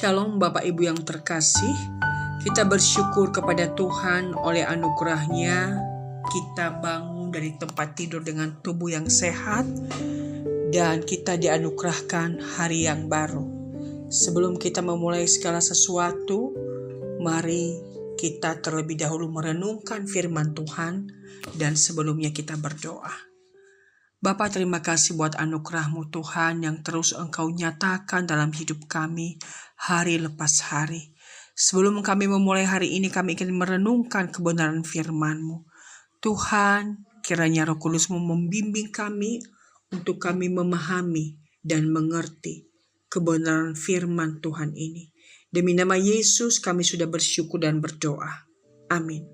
Shalom Bapak Ibu yang terkasih, kita bersyukur kepada Tuhan oleh anugerah-Nya kita bangun dari tempat tidur dengan tubuh yang sehat dan kita dianugerahkan hari yang baru. Sebelum kita memulai segala sesuatu, mari kita terlebih dahulu merenungkan firman Tuhan dan sebelumnya kita berdoa. Bapa, terima kasih buat anugerah-Mu Tuhan yang terus Engkau nyatakan dalam hidup kami hari lepas hari. Sebelum kami memulai hari ini, kami ingin merenungkan kebenaran firman-Mu. Tuhan, kiranya Roh Kudus-Mu membimbing kami untuk kami memahami dan mengerti kebenaran firman Tuhan ini. Demi nama Yesus kami sudah bersyukur dan berdoa. Amin.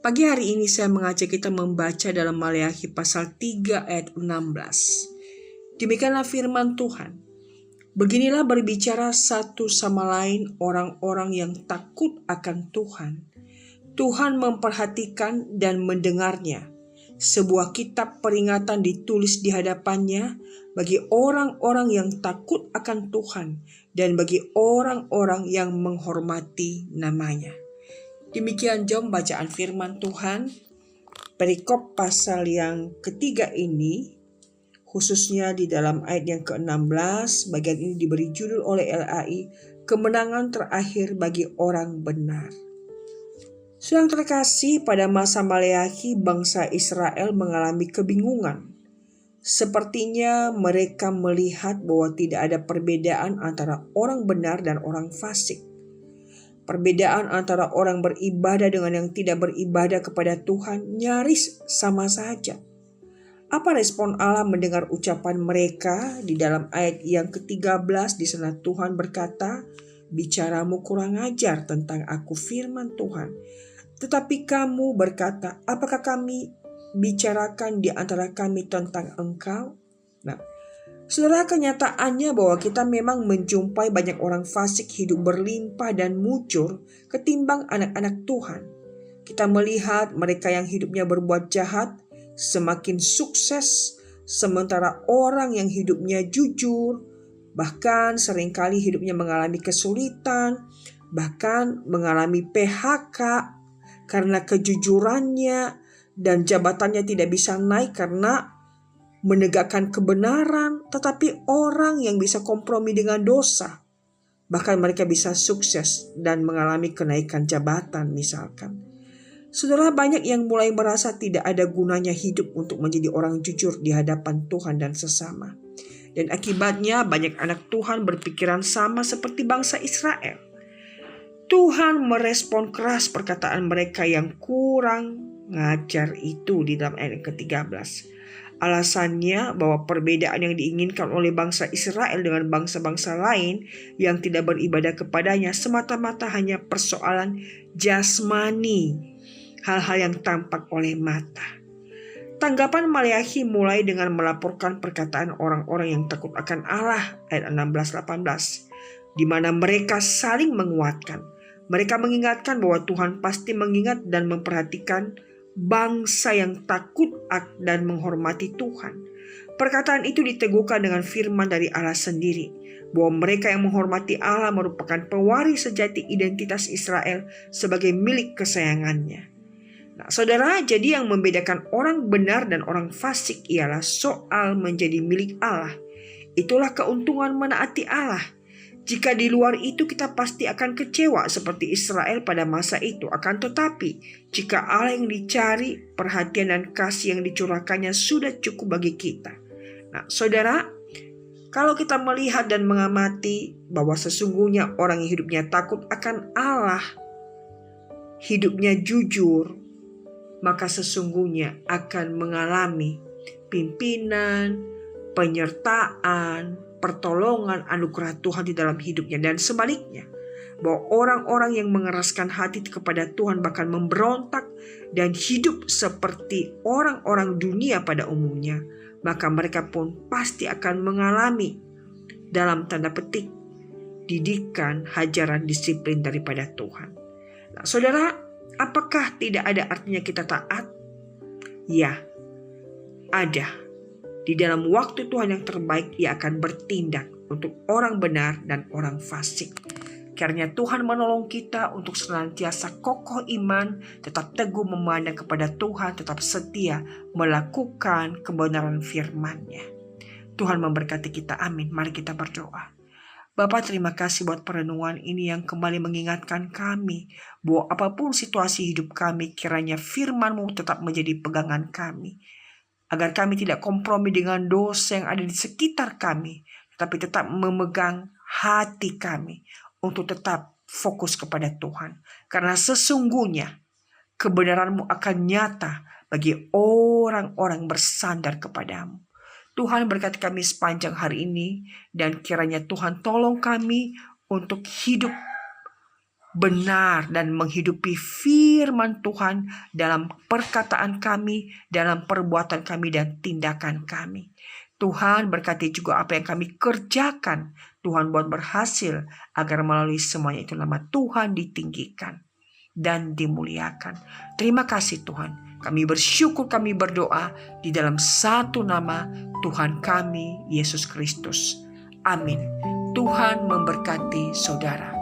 Pagi hari ini saya mengajak kita membaca dalam Maleakhi pasal 3 ayat 16. Demikianlah firman Tuhan. Beginilah berbicara satu sama lain orang-orang yang takut akan Tuhan. Tuhan memperhatikan dan mendengarnya. Sebuah kitab peringatan ditulis di hadapannya bagi orang-orang yang takut akan Tuhan dan bagi orang-orang yang menghormati namanya. Demikian jom bacaan firman Tuhan. Perikop pasal yang ketiga ini, khususnya di dalam ayat yang ke-16, bagian ini diberi judul oleh LAI, kemenangan terakhir bagi orang benar. Yang terkasih, pada masa Maleakhi, bangsa Israel mengalami kebingungan. Sepertinya mereka melihat bahwa tidak ada perbedaan antara orang benar dan orang fasik. Perbedaan antara orang beribadah dengan yang tidak beribadah kepada Tuhan nyaris sama saja. Apa respon Allah mendengar ucapan mereka? Di dalam ayat yang ke-13 di sana Tuhan berkata, "Bicaramu kurang ajar tentang aku, firman Tuhan. Tetapi kamu berkata, apakah kami bicarakan di antara kami tentang engkau?" Nah, saudara, kenyataannya bahwa kita memang menjumpai banyak orang fasik hidup berlimpah dan mujur ketimbang anak-anak Tuhan. Kita melihat mereka yang hidupnya berbuat jahat semakin sukses, sementara orang yang hidupnya jujur, bahkan seringkali hidupnya mengalami kesulitan, bahkan mengalami PHK karena kejujurannya dan jabatannya tidak bisa naik karena menegakkan kebenaran, tetapi orang yang bisa kompromi dengan dosa, bahkan mereka bisa sukses dan mengalami kenaikan jabatan misalkan. Saudara, banyak yang mulai merasa tidak ada gunanya hidup untuk menjadi orang jujur di hadapan Tuhan dan sesama. Dan akibatnya banyak anak Tuhan berpikiran sama seperti bangsa Israel. Tuhan merespon keras perkataan mereka yang kurang ngajar itu di dalam ayat ke-13. Alasannya bahwa perbedaan yang diinginkan oleh bangsa Israel dengan bangsa-bangsa lain yang tidak beribadah kepadanya semata-mata hanya persoalan jasmani, hal-hal yang tampak oleh mata. Tanggapan Maleakhi mulai dengan melaporkan perkataan orang-orang yang takut akan Allah, ayat 16-18, di mana mereka saling menguatkan. Mereka mengingatkan bahwa Tuhan pasti mengingat dan memperhatikan bangsa yang takut dan menghormati Tuhan. Perkataan itu diteguhkan dengan firman dari Allah sendiri, bahwa mereka yang menghormati Allah merupakan pewaris sejati identitas Israel sebagai milik kesayangannya. Nah, saudara, jadi yang membedakan orang benar dan orang fasik ialah soal menjadi milik Allah. Itulah keuntungan menaati Allah. Jika di luar itu kita pasti akan kecewa seperti Israel pada masa itu. Akan tetapi jika Allah yang dicari, perhatian dan kasih yang dicurahkannya sudah cukup bagi kita. Nah, saudara, kalau kita melihat dan mengamati bahwa sesungguhnya orang yang hidupnya takut akan Allah, hidupnya jujur, maka sesungguhnya akan mengalami pimpinan, penyertaan, pertolongan anugerah Tuhan di dalam hidupnya. Dan sebaliknya, bahwa orang-orang yang mengeraskan hati kepada Tuhan bahkan memberontak dan hidup seperti orang-orang dunia pada umumnya, maka mereka pun pasti akan mengalami dalam tanda petik didikan, hajaran, disiplin daripada Tuhan. Nah, saudara, apakah tidak ada artinya kita taat? Ya, ada. Di dalam waktu Tuhan yang terbaik, Ia akan bertindak untuk orang benar dan orang fasik. Kiranya Tuhan menolong kita untuk senantiasa kokoh iman, tetap teguh memandang kepada Tuhan, tetap setia melakukan kebenaran firman-Nya. Tuhan memberkati kita, amin. Mari kita berdoa. Bapa, terima kasih buat perenungan ini yang kembali mengingatkan kami bahwa apapun situasi hidup kami, kiranya firman-Mu tetap menjadi pegangan kami. Agar kami tidak kompromi dengan dosa yang ada di sekitar kami, tetapi tetap memegang hati kami untuk tetap fokus kepada Tuhan. Karena sesungguhnya kebenaran-Mu akan nyata bagi orang-orang bersandar kepadamu. Tuhan berkati kami sepanjang hari ini, dan kiranya Tuhan tolong kami untuk hidup benar dan menghidupi firman Tuhan dalam perkataan kami, dalam perbuatan kami dan tindakan kami. Tuhan berkati juga apa yang kami kerjakan. Tuhan buat berhasil, agar melalui semuanya itu nama Tuhan ditinggikan dan dimuliakan. Terima kasih Tuhan. Kami bersyukur, kami berdoa di dalam satu nama Tuhan kami, Yesus Kristus. Amin. Tuhan memberkati saudara.